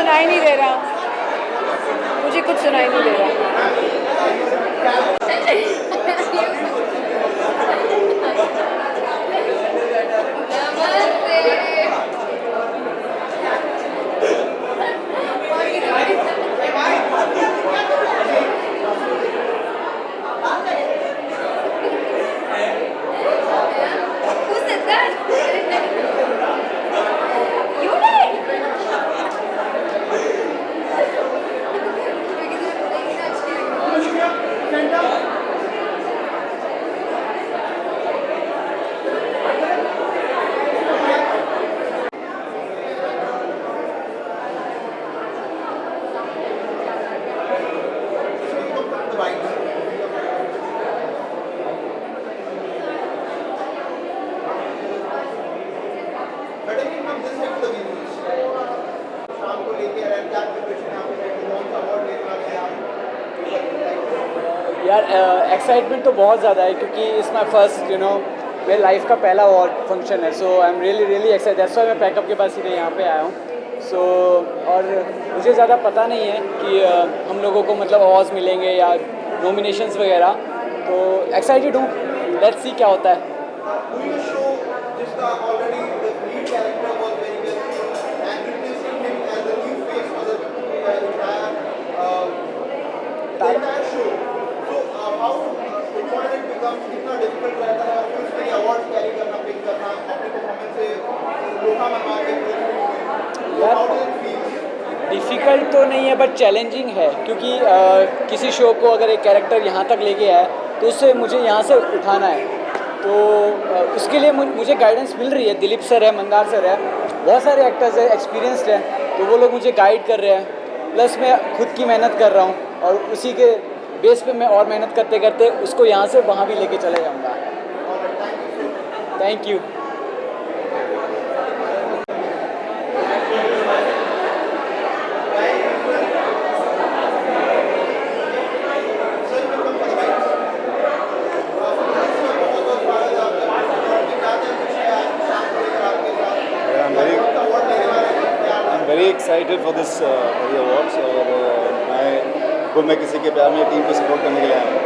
सुनाई नहीं दे रहा, मुझे कुछ सुनाई नहीं दे रहा। यार एक्साइटमेंट तो बहुत ज़्यादा है क्योंकि इट्स माई फर्स्ट मेरे लाइफ का पहला अवार्ड फंक्शन है. So I am really excited. That's why मैं पैकअप के पास सीधे यहाँ पे आया हूँ. सो और मुझे ज़्यादा पता नहीं है कि हम लोगों को मतलब अवार्ड्स मिलेंगे या नॉमिनेशंस वगैरह. तो एक्साइटेड हूँ. लेट्स सी क्या होता है. डिफ़िकल्ट तो नहीं है बट चैलेंजिंग है क्योंकि किसी शो को अगर एक कैरेक्टर यहाँ तक लेके आए तो उससे मुझे यहाँ से उठाना है. तो उसके लिए मुझे गाइडेंस मिल रही है. दिलीप सर है, मंदार सर है, बहुत सारे एक्टर्स हैं, एक्सपीरियंसड हैं. तो वो लोग मुझे गाइड कर रहे हैं. प्लस मैं खुद की मेहनत कर रहा हूँ और उसी के बेस पे मैं और मेहनत करते करते उसको यहाँ से वहाँ भी लेके चले जाऊँगा. Thank you. Very excited for this awards. और मैं किसी के प्यार में टीम को सपोर्ट करने के लिए आया हूँ.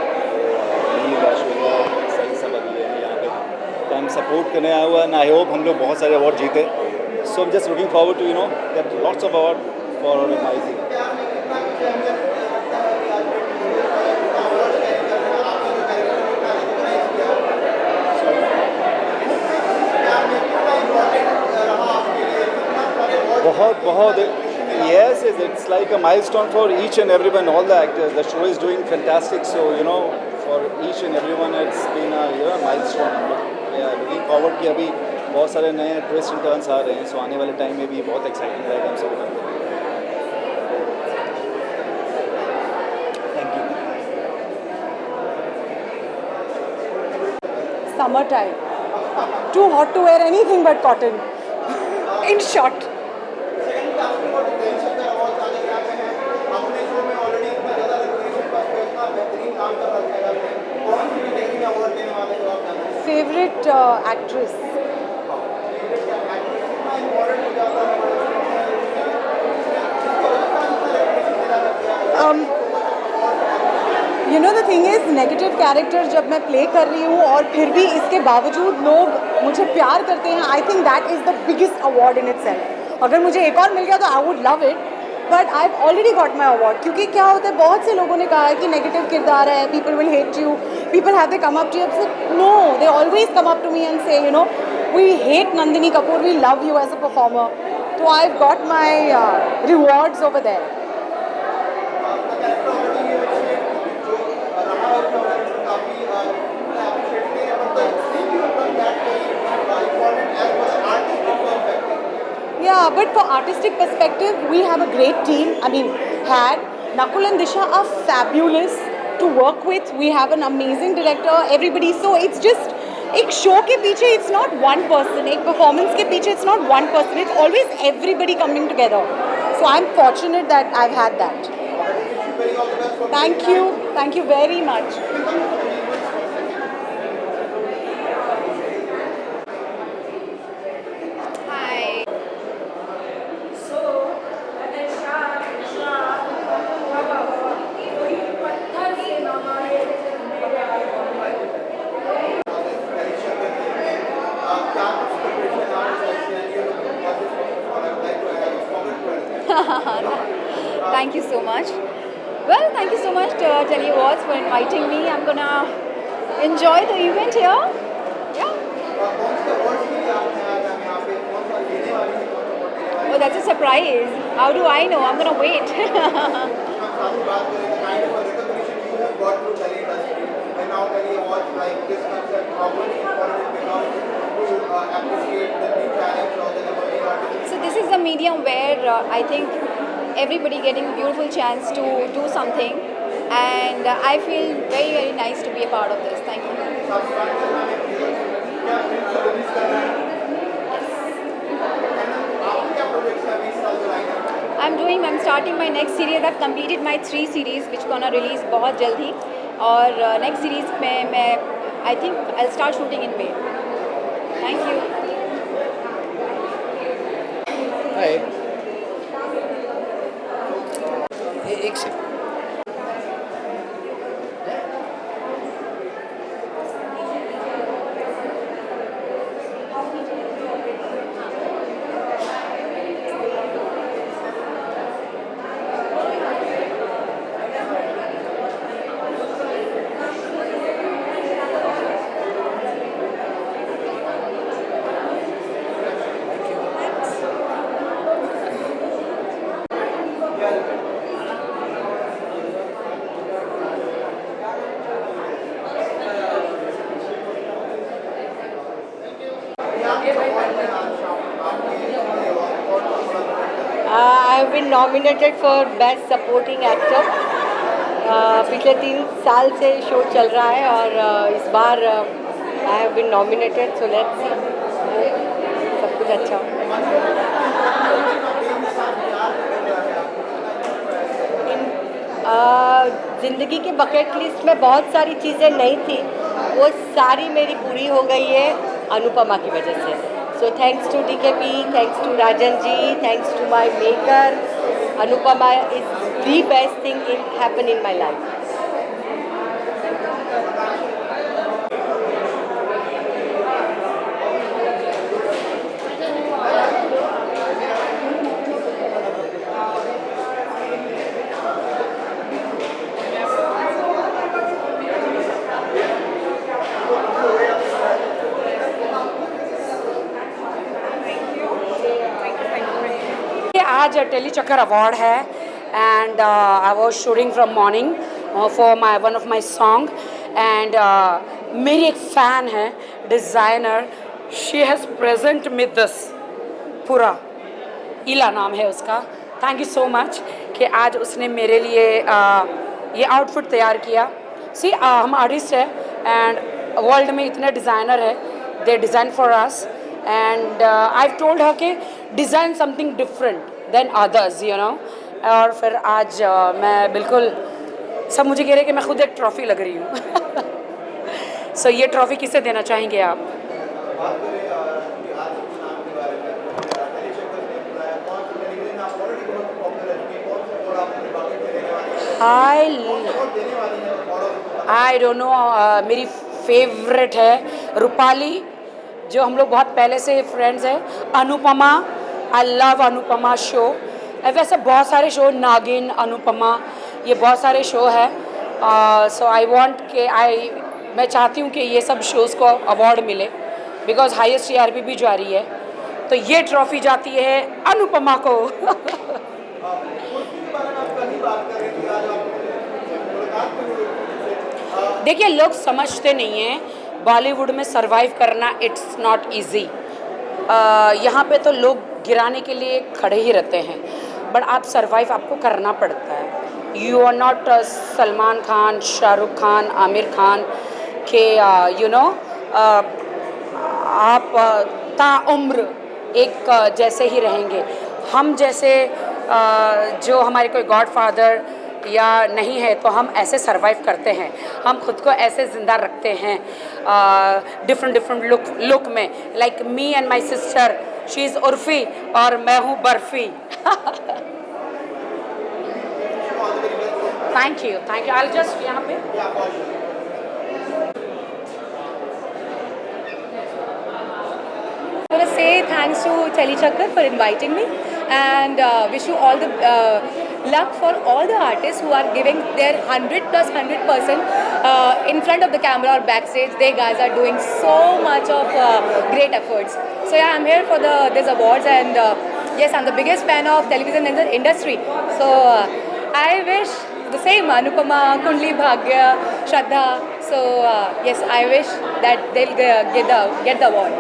सही सब अभी यहाँ पे तो हम सपोर्ट करने आया हुआ. एंड आई होप हम लोग बहुत सारे अवार्ड जीते. So I am just looking forward to get lots of award for my thing. बहुत yes, it's like a milestone for each and everyone, all the actors. The show is doing fantastic, so for each and everyone it's been a milestone. Looking forward कि अभी बहुत सारे नए twist and turns आ रहे हैं. सो आने वाले time में भी बहुत एक्साइटिंग रहेगा हम सब. Thank you. Summer time. Too hot to wear anything but cotton. In short. Favorite actress? The thing is, negative character जब मैं प्ले कर रही हूँ और फिर भी इसके बावजूद लोग मुझे प्यार करते हैं, I think that is the biggest award in itself. अगर मुझे एक और मिल गया तो I would love it. But I have already got my award. क्योंकि क्या होता है, बहुत से लोगों ने कहा है कि नेगेटिव किरदार है, people will hate you, people have they come up to you. No, they always come up to me and say we hate Nandini Kapoor, we love you as a performer. तो I have got my rewards over there. Yeah, but for artistic perspective, we have a great team. I mean, Nakul and Disha are fabulous to work with. We have an amazing director, everybody. So it's just, एक show के पीछे it's not one person. एक performance के पीछे it's not one person. It's always everybody coming together. So I'm fortunate that I've had that. Thank you very much. Thank you so much. Well, thank you so much to Tele Awards for inviting me. I'm gonna enjoy the event here. Yeah. Oh, that's a surprise. How do I know? I'm gonna wait. So this is the medium where I think everybody getting a beautiful chance to do something, and I feel very very nice to be a part of this. Thank you. I'm starting my next series. I've completed my 3 series which gonna release बहुत जल्दी, और next series में मैं I think I'll start shooting in May. Thank you. हाय एक second I have been nominated for Best Supporting Actor. पिछले 3 साल से show चल रहा है और इस बार I have been nominated, so let's see सब कुछ अच्छा हो। ज़िंदगी की बकेट लिस्ट में बहुत सारी चीज़ें नहीं थी, वो सारी मेरी पूरी हो गई है अनुपमा की वजह से। So thanks to DKP, thanks to Rajan ji, thanks to my maker, Anupama is the best thing happen in my life. आज टेली चक्कर अवार्ड है and I was shooting from morning for my one of my song and मेरी एक fan है designer, she has present me this पूरा, इला नाम है उसका। थैंक यू सो मच कि आज उसने मेरे लिए ये आउटफिट तैयार किया। सी हम आर्टिस्ट है एंड वर्ल्ड में इतने डिज़ाइनर है, they design for us and I told her के design something different than others, you know. और फिर आज मैं बिल्कुल, सब मुझे कह रहे हैं कि मैं खुद एक ट्रॉफ़ी लग रही हूँ। सो ये ट्रॉफ़ी किसे देना चाहेंगे आप? आई डोंट नो, मेरी फेवरेट है रूपाली, जो हम लोग बहुत पहले से फ्रेंड्स हैं। Anupama, I love Anupama show. वैसे बहुत सारे शो, नागिन, अनुपमा, ये बहुत सारे शो है। सो आई वांट के मैं चाहती हूँ कि ये सब शोज़ को अवार्ड मिले बिकॉज हाईएस्ट TRP भी जारी है, तो ये ट्रॉफ़ी जाती है अनुपमा को। देखिए, लोग समझते नहीं हैं बॉलीवुड में सरवाइव करना इट्स नॉट ईजी। यहाँ पे तो लोग गिराने के लिए खड़े ही रहते हैं, बट आप सरवाइव आपको करना पड़ता है। You are not Salman Khan, Shahrukh Khan, Aamir Khan के यू नो आप ताउम्र एक जैसे ही रहेंगे। हम जैसे जो हमारे कोई गॉडफादर या नहीं है, तो हम ऐसे सरवाइव करते हैं, हम खुद को ऐसे ज़िंदा रखते हैं डिफरेंट लुक में। Like me and my sister, she is Urfi और मैं हूँ barfi. Thank you I just यहाँ पे I want to say thanks to Tele Chakkar for inviting me, and wish you all the luck for all the artists who are giving their 100% in front of the camera or backstage. They guys are doing so much of great efforts. So yeah, I'm here for these awards, and yes, I'm the biggest fan of television industry. So I wish the same Anupama, Kundli Bhagya, Shraddha. So yes, I wish that they'll get the award.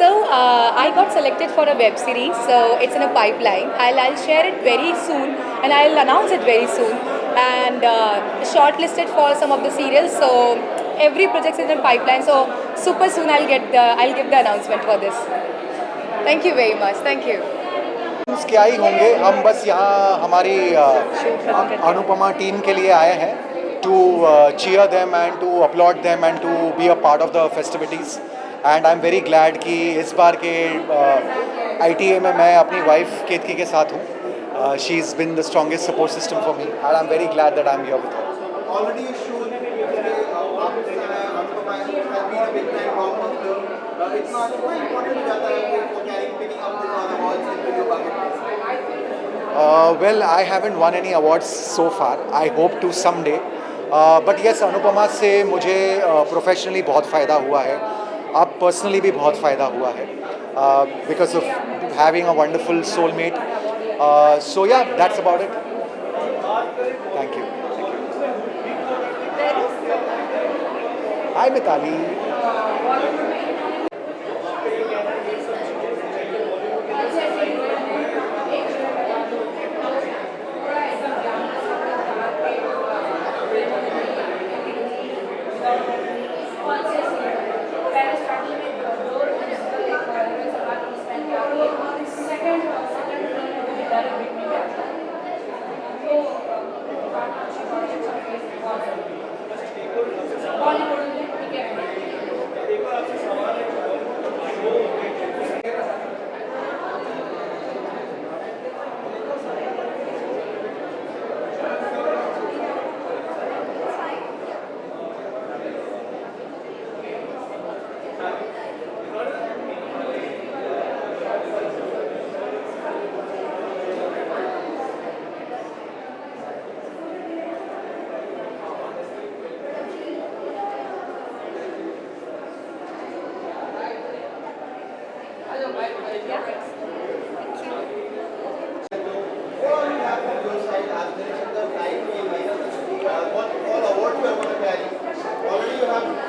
So I got selected for a web series, so it's in a pipeline. I'll share it very soon, and I'll announce it very soon. And shortlisted for some of the serials. So every project is in pipeline. So super soon I'll give the announcement for this. Thank you very much. Thank you. क्या ही होंगे, हम बस यहाँ हमारी Anupama team के लिए आए हैं to cheer them and to applaud them and to be a part of the festivities. And I'm very glad कि इस बार के ITA में मैं अपनी वाइफ केतकी के साथ हूँ. She's been the strongest support system for me, and I'm very glad that I'm here with her. Already you showed Anupama has been a big time blockbuster. It's not quite important to जाता है for picking up these awards into your bucket list. Well, I haven't won any awards so far. I hope to someday. But yes, Anupama से मुझे professionally बहुत फ़ायदा हुआ है. अब personally भी बहुत फ़ायदा हुआ है. Because of having a wonderful soulmate. So yeah, that's about it. Thank you. Hi, Mitali.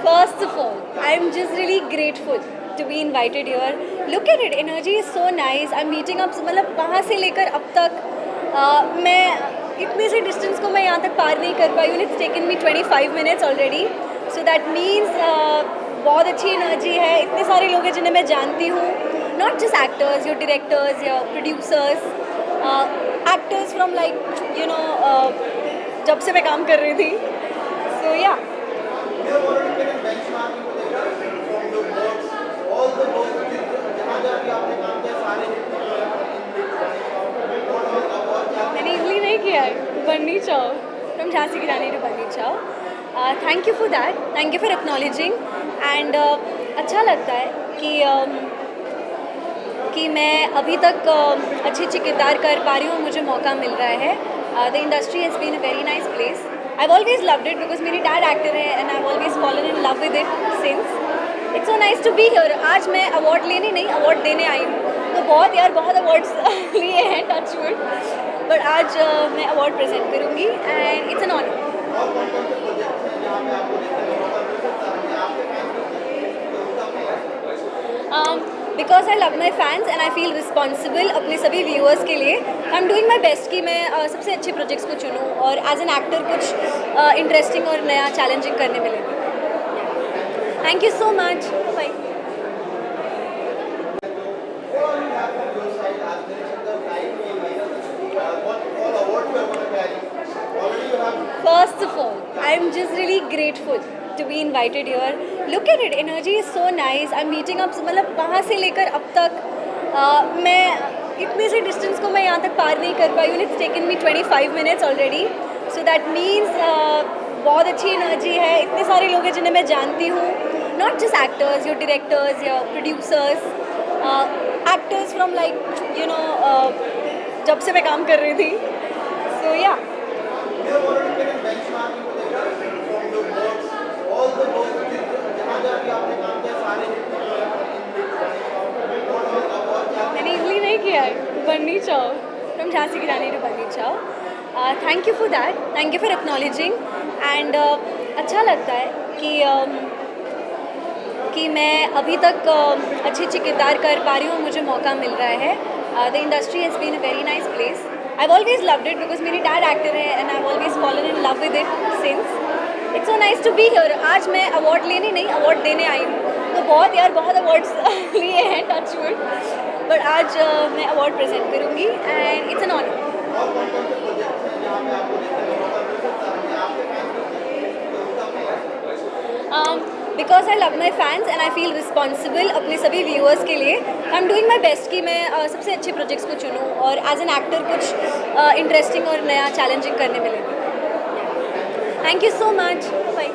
First of all, I'm just really grateful to be invited here. Look at it, energy is so nice. I'm meeting up. मतलब वहाँ से लेकर अब तक मैं इतने से distance को मैं यहाँ तक पार नहीं कर पाई हूँ. It's taken me 25 minutes already. So that means बहुत अच्छी एनर्जी है. इतने सारे लोग हैं जिन्हें मैं जानती हूँ. Not just actors, your directors, your producers, actors from like you know जब से मैं काम कर रही थी. So yeah. मैंने इजली नहीं किया है. बन्नी चाओ फ्रॉम झांसी की रानी टू बन्नी चाओ. Thank you for that. Thank you for acknowledging. And अच्छा लगता है कि मैं अभी तक अच्छी किरदार कर पा रही हूँ. मुझे मौका मिल रहा है. The industry has been a very nice place. I've always loved it because मेरी डैड एक्टर है and I've always fallen in love with it since. It's so nice to be here. आज मैं अवार्ड लेने नहीं, award देने आई हूँ. तो बहुत अवार्ड्स लिए हैं, टच वुड. बट आज मैं अवार्ड प्रेजेंट करूँगी and it's an honor. Because I love my fans and I feel responsible अपने सभी viewers के लिए. I'm doing my best कि मैं सबसे अच्छे projects को चुनूँ और as an actor कुछ interesting और नया challenging करने मिले. Thank you so much. Bye. First of all, I'm just really grateful to be invited here. Look at it, energy is so nice. I'm meeting up. मतलब वहाँ से लेकर अब तक मैं इतने से डिस्टेंस को मैं यहाँ तक पार नहीं कर पाई हूँ. It's taken me 25 minutes already. So that means बहुत अच्छी एनर्जी है. इतने सारे लोग हैं जिन्हें मैं जानती हूँ. not just actors, your directors, your producers, actors from like जब से मैं काम कर रही थी. So yeah. मैंने इसलिए नहीं किया है. बन्नी चाओ फ्रॉम झांसी की रानी टू बन्नी चाओ. Thank you for that. Thank you for acknowledging. And अच्छा लगता है कि मैं अभी तक अच्छे अच्छे किरदार कर पा रही हूँ. मुझे मौका मिल रहा है. The industry has been a very nice place. I have always loved it because मेरी डैड एक्टर है and I have always fallen in love with it since. It's so nice to be here. आज मैं award लेने नहीं, award देने आई हूँ. तो बहुत अवार्ड्स लिए हैं, टच वुड. बट आज मैं अवार्ड प्रेजेंट करूँगी and it's an honour. Because I love my fans and I feel responsible अपने सभी व्यूअर्स के लिए. I am doing my best कि मैं सबसे अच्छे प्रोजेक्ट्स को चुनूँ और एज एन एक्टर कुछ इंटरेस्टिंग और नया चैलेंजिंग करने मिले. Thank you so much. Bye.